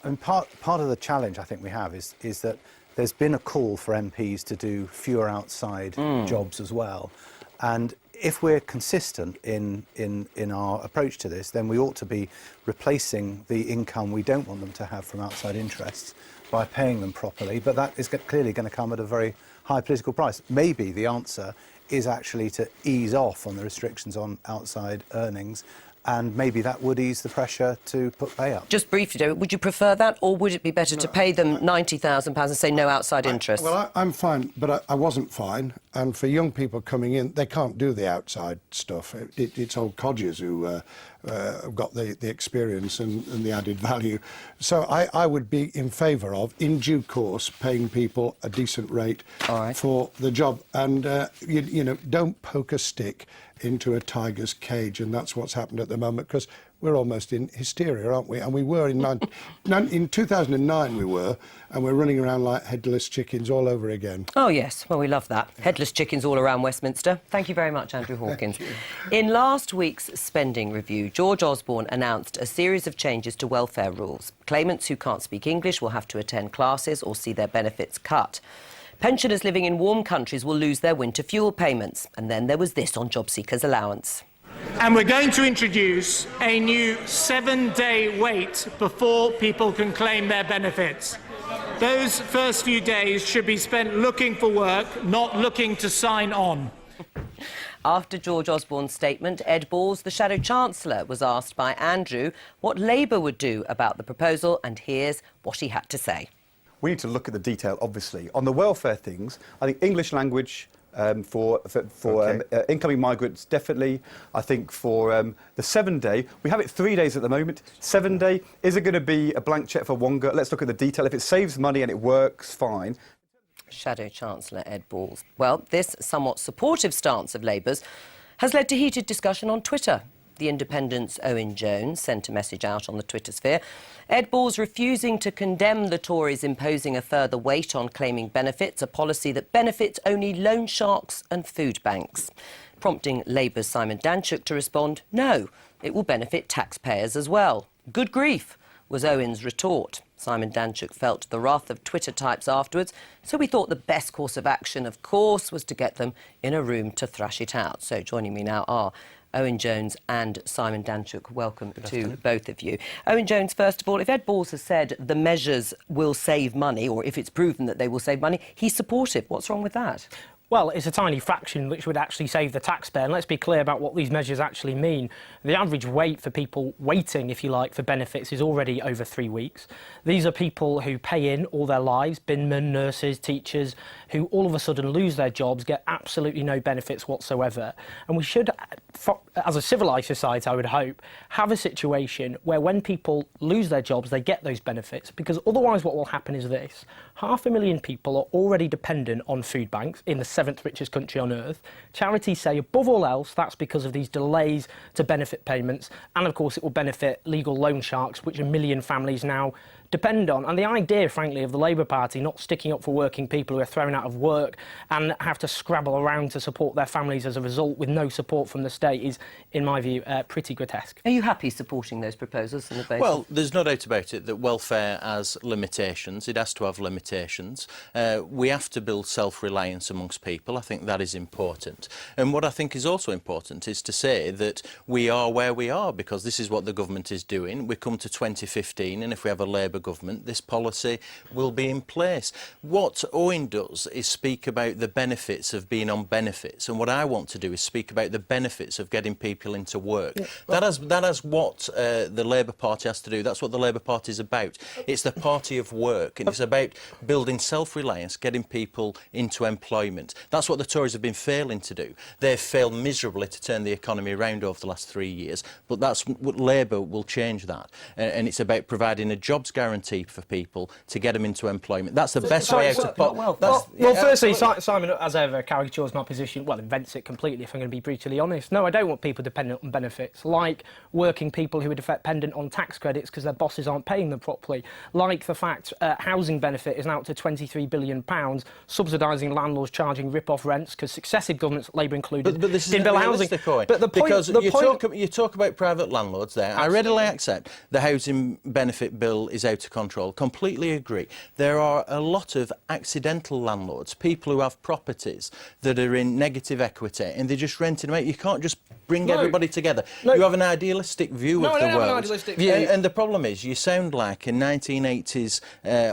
And part of the challenge I think we have is that there's been a call for MPs to do fewer outside jobs as well, and if we're consistent in our approach to this, then we ought to be replacing the income we don't want them to have from outside interests by paying them properly, but that is clearly going to come at a very high political price. Maybe the answer is actually to ease off on the restrictions on outside earnings, and maybe that would ease the pressure to put pay up. Just briefly, David, would you prefer that, or would it be better to pay them £90,000 and say no outside interests? Well, I'm fine, but I wasn't fine. And for young people coming in, they can't do the outside stuff. It's old codgers who have got the experience and the added value. So I would be in favour of, in due course, paying people a decent rate for the job. And, you know, don't poke a stick into a tiger's cage, and that's what's happened at the moment, because we're almost in hysteria, aren't we? And we were in 2009 we were, and we're running around like headless chickens all over again. Oh, yes. Well, we love that. Yeah. Headless chickens all around Westminster. Thank you very much, Andrew Hawkins. In last week's spending review, George Osborne announced a series of changes to welfare rules. Claimants who can't speak English will have to attend classes or see their benefits cut. Pensioners living in warm countries will lose their winter fuel payments. And then there was this on job seekers' allowance. And we're going to introduce a new 7-day wait before people can claim their benefits. Those first few days should be spent looking for work, not looking to sign on. After George Osborne's statement, Ed Balls, the Shadow Chancellor, was asked by Andrew what Labour would do about the proposal, and here's what he had to say. We need to look at the detail, obviously. On the welfare things, I think English language for incoming migrants, definitely. I think for the 7-day, we have it 3 days at the moment. 7-day, is it going to be a blank cheque for Wonga? Let's look at the detail. If it saves money and it works, fine. Shadow Chancellor Ed Balls. Well, this somewhat supportive stance of Labour's has led to heated discussion on Twitter. The Independent's Owen Jones sent a message out on the Twitter sphere. Ed Balls refusing to condemn the Tories imposing a further weight on claiming benefits, a policy that benefits only loan sharks and food banks, prompting Labour's Simon Danczuk to respond, no, it will benefit taxpayers as well. Good grief, was Owen's retort. Simon Danczuk felt the wrath of Twitter types afterwards, so we thought the best course of action, of course, was to get them in a room to thrash it out. So joining me now are Owen Jones and Simon Danczuk. Welcome to both of you. Owen Jones, first of all, if Ed Balls has said the measures will save money, or if it's proven that they will save money, he's supportive. What's wrong with that? Well, it's a tiny fraction which would actually save the taxpayer, and let's be clear about what these measures actually mean. The average wait for people waiting, if you like, for benefits is already over 3 weeks. These are people who pay in all their lives, binmen, nurses, teachers, who all of a sudden lose their jobs, get absolutely no benefits whatsoever. And we should, as a civilised society, I would hope, have a situation where when people lose their jobs, they get those benefits, because otherwise what will happen is this. 500,000 people are already dependent on food banks in the 7th richest country on earth. Charities say, above all else, that's because of these delays to benefit payments, and of course it will benefit legal loan sharks, which 1 million families now depend on. And the idea, frankly, of the Labour Party not sticking up for working people who are thrown out of work and have to scrabble around to support their families as a result with no support from the state is, in my view, pretty grotesque. Are you happy supporting those proposals on the basis? Well, there's no doubt about it that welfare has limitations. It has to have limitations. We have to build self-reliance amongst people. I think that is important. And what I think is also important is to say that we are where we are because this is what the government is doing. We come to 2015, and if we have a Labour government, this policy will be in place. What Owen does is speak about the benefits of being on benefits, and what I want to do is speak about the benefits of getting people into work. Yeah, well, that is what the Labour Party has to do. That's what the Labour Party is about. It's the party of work, and it's about building self-reliance, getting people into employment. That's what the Tories have been failing to do. They've failed miserably to turn the economy around over the last 3 years, but that's what Labour will change that. And it's about providing a jobs guarantee for people to get them into employment. That's the best way out of... Firstly, Simon, as ever, caricatures my position, well, invents it completely, if I'm going to be brutally honest. No, I don't want people dependent on benefits, like working people who are dependent on tax credits because their bosses aren't paying them properly, like the fact housing benefit is now up to £23 billion, subsidising landlords charging paying rip-off rents because successive governments, Labour included, but this is didn't build housing. Owen, but the point, because the you talk about private landlords there. Absolutely. I readily accept the housing benefit bill is out of control. Completely agree. There are a lot of accidental landlords, people who have properties that are in negative equity and they're just renting them out. You can't just bring everybody together. You have an idealistic view of the world. No, I don't have an idealistic view. And the problem is, you sound like a 1980s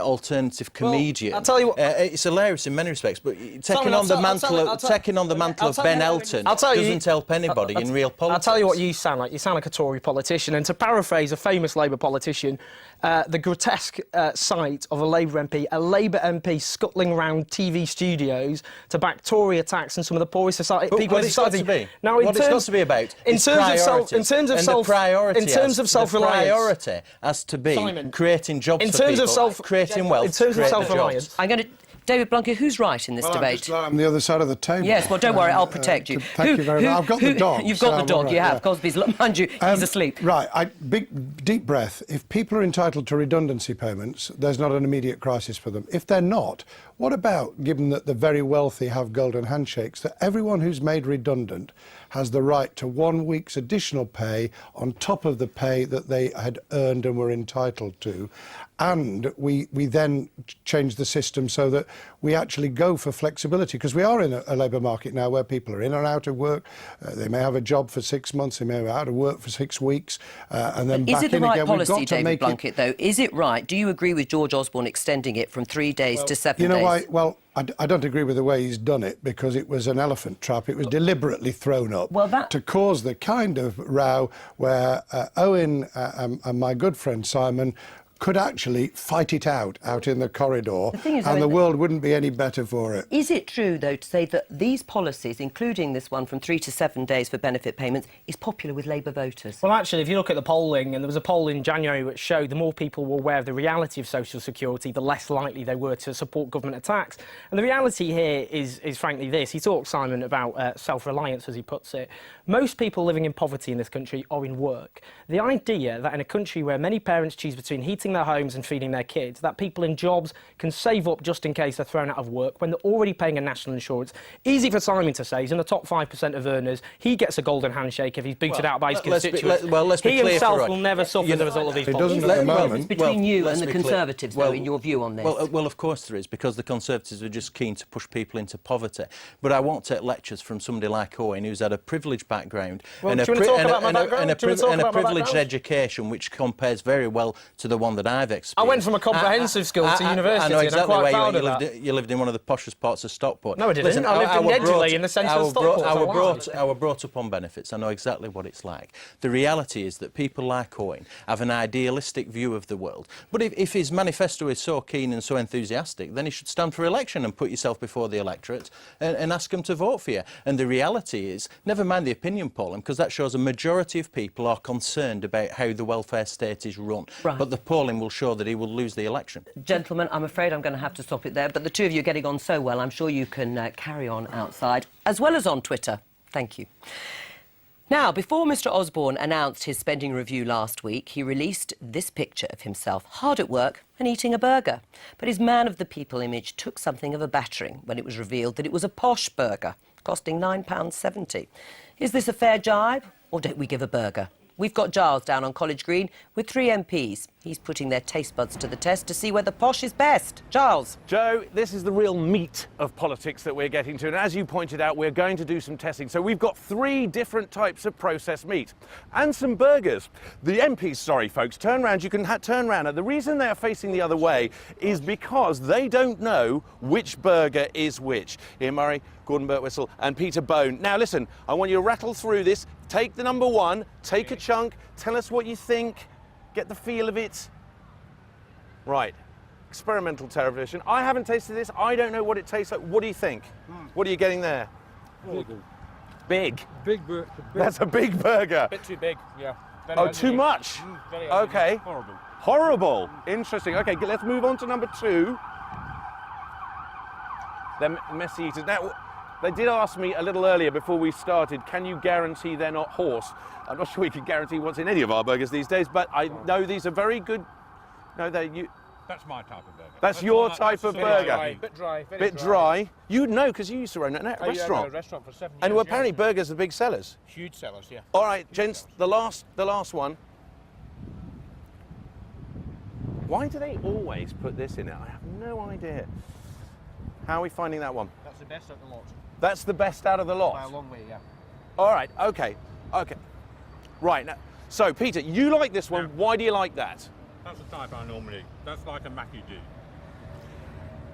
alternative comedian. I'll tell you what, it's hilarious in many respects, but taking on the mantle of Ben Elton doesn't help anybody in real politics. I'll tell you what you sound like. You sound like a Tory politician. And to paraphrase a famous Labour politician, the grotesque sight of a Labour MP, scuttling around TV studios to back Tory attacks and some of the poorest society people in society. Now, what it's got to be about is priority. In terms of self-reliance, priority has to be creating jobs for people, creating wealth, in terms of self-reliance. I'm going to... David Blunkett, who's right in this debate? I'm the other side of the table. Yes, well, don't worry, I'll protect you. Thank you very much. I've got the dog. You've got the dog, right, you have. yeah. Cosby's, mind you, he's asleep. Right, big, deep breath. If people are entitled to redundancy payments, there's not an immediate crisis for them. If they're not, what about, given that the very wealthy have golden handshakes, that everyone who's made redundant has the right to 1 week's additional pay on top of the pay that they had earned and were entitled to? And we then change the system so that we actually go for flexibility, because we are in a labour market now where people are in or out of work. They may have a job for 6 months, they may be out of work for 6 weeks, and then back in again. Is it the right policy, David Blunkett, though? Is it right? Do you agree with George Osborne extending it from 3 days to 7 days? You know why? Well, I don't agree with the way he's done it, because it was an elephant trap. It was deliberately thrown up to cause the kind of row where Owen and my good friend Simon could actually fight it out in the corridor, and the world wouldn't be any better for it. Is it true, though, to say that these policies, including this one from 3 to 7 days for benefit payments, is popular with Labour voters? Well, actually, if you look at the polling, and there was a poll in January which showed the more people were aware of the reality of social security, the less likely they were to support government attacks. And the reality here is frankly this. He talks, Simon, about self-reliance, as he puts it. Most people living in poverty in this country are in work. The idea that in a country where many parents choose between heating their homes and feeding their kids, that people in jobs can save up just in case they're thrown out of work when they're already paying a national insurance. Easy for Simon to say. He's in the top 5% of earners. He gets a golden handshake if he's booted out by his constituents. Let's be he clear himself will never suffer as a result of these policies. Doesn't at the moment. It's between you and the Conservatives, though, in your view on this. Well, of course there is, because the Conservatives are just keen to push people into poverty. But I won't take lectures from somebody like Owen, who's had a privileged background and a privileged education, which compares very well to the one that I've experienced. I went from a comprehensive school to university. I know exactly and I'm quite where proud of you lived in one of the poshest parts of Stockport. No, I didn't. I lived in Nedgley in the centre of Stockport. I was brought up on benefits. I know exactly what it's like. The reality is that people like Owen have an idealistic view of the world. But if his manifesto is so keen and so enthusiastic, then he should stand for election and put yourself before the electorate and ask them to vote for you. And the reality is, never mind the opinion polling, because that shows a majority of people are concerned about how the welfare state is run. Right. But the polling will show that he will lose the election. Gentlemen, I'm afraid I'm going to have to stop it there, but the two of you are getting on so well, I'm sure you can carry on outside, as well as on Twitter. Thank you. Now, before Mr Osborne announced his spending review last week, he released this picture of himself hard at work and eating a burger. But his man of the people image took something of a battering when it was revealed that it was a posh burger, costing £9.70. Is this a fair jibe, or don't we give a burger? We've got Giles down on College Green with 3 MPs. He's putting their taste buds to the test to see whether posh is best. Giles. Joe, this is the real meat of politics that we're getting to. And as you pointed out, we're going to do some testing. So we've got 3 different types of processed meat and some burgers. The MPs, sorry, folks, turn round. You can turn round. And the reason they are facing the other way is because they don't know which burger is which. Ian Murray, Gordon Birtwistle and Peter Bone. Now, listen, I want you to rattle through this. Take the number 1, take a chunk, tell us what you think, get the feel of it. Right, experimental television. I haven't tasted this, I don't know what it tastes like. What do you think? What are you getting there? Big. Big burger. That's a big burger. A bit too big, yeah. Oh, too much? Very okay. Horrible. Horrible. Interesting. Okay, let's move on to number 2. They're messy eaters. Now, they did ask me a little earlier before we started, can you guarantee they're not horse? I'm not sure we can guarantee what's in any of our burgers these days, but I know these are very good. No, That's my type of burger. That's your type of burger. Bit dry. Bit dry. You'd know because you used to run a restaurant. Yeah, I ran a restaurant for 7 years. And apparently burgers are big sellers. Huge sellers, yeah. All right, gents, the last one. Why do they always put this in it? I have no idea. How are we finding that one? That's the best of the lot. That's the best out of the lot? By a long way, yeah. All right, okay. Right, now, so Peter, you like this one. Yeah. Why do you like that? That's the type I normally eat. That's like a Mackie D.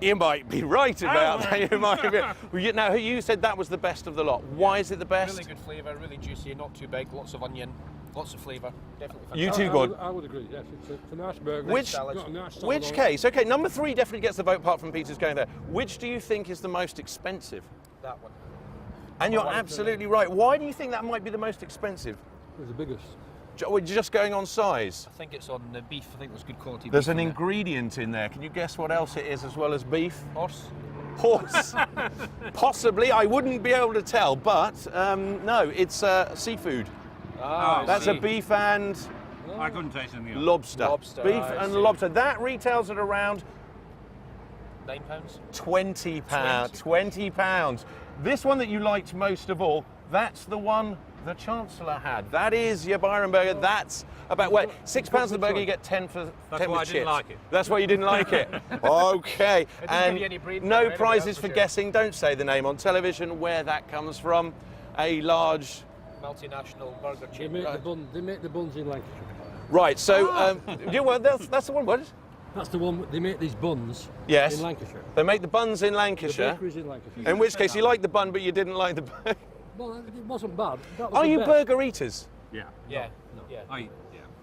You might be right about that. You might be. Well, now, you said that was the best of the lot. Why is it the best? Really good flavour, really juicy, not too big, lots of onion, lots of flavour. Definitely. You too, good. I would agree. Yes, it's a nice burger. Which case? Okay, number 3 definitely gets the vote, apart from Peter's going there. Which do you think is the most expensive? That one. And you're absolutely right. Why do you think that might be the most expensive? It's the biggest. We're just going on size. I think it's on the beef. I think there's good quality. There's beef an in ingredient in there. Can you guess what else it is as well as beef? Horse. Horse. Possibly. I wouldn't be able to tell, but no, it's seafood. That's a beef and I couldn't taste anything else. Lobster. Beef and lobster. That retails at around £9. £20. £20. This one that you liked most of all, that's the one the Chancellor had. That is your Byron burger. That's about, well, £6 of the burger, you get 10 for 10 with chips. That's why I didn't like it. That's why you didn't like it. Okay. And no prizes for guessing. Don't say the name on television, where that comes from. A large multinational burger chain. They make the buns in Lancashire. Right, so, yeah, well, that's the one, what? That's the one, they make these buns in Lancashire. They make the buns in Lancashire. The bakery's in Lancashire. In which case you liked the bun, but you didn't like the burger. Well, it wasn't bad. That was Are the you best. burger eaters? Yeah.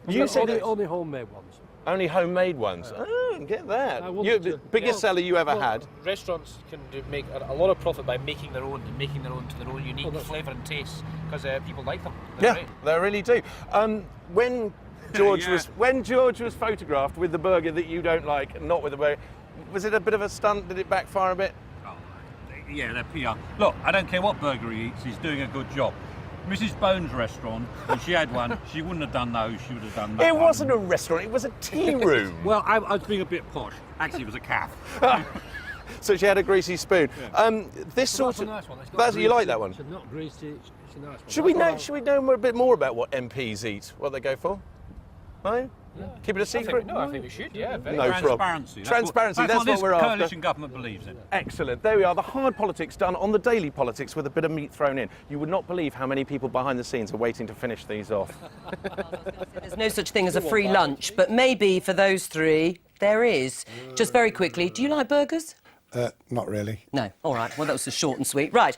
You said only homemade ones. Only homemade ones. Oh, get that. The biggest seller you ever had. Restaurants can make a lot of profit by making their own and making their own to their own unique flavour and taste because people like them. They're great. They really do. When George was photographed with the burger that you don't like, not with the burger, was it a bit of a stunt? Did it backfire a bit? Oh, yeah, they're PR. Look, I don't care what burger he eats, he's doing a good job. Mrs. Bones' restaurant, when she had one, she wouldn't have done those, she would have done that. It wasn't a restaurant, it was a tea room. Well, I was being a bit posh. Actually, it was a calf. So she had a greasy spoon. This sort of... That's a nice one. You like that one? It's not greasy, it's a nice one. Should we know a bit more about what MPs eat, what they go for? No? Yeah. Keep it a secret? I think we should, yeah. No Transparency. Transparency, that's what we're after. after. Coalition government believes in. Excellent. There we are, the hard politics done on the daily politics with a bit of meat thrown in. You would not believe how many people behind the scenes are waiting to finish these off. There's no such thing as a free lunch, but maybe for those 3, there is. Just very quickly, do you like burgers? Not really. No. All right. Well, that was short and sweet. Right.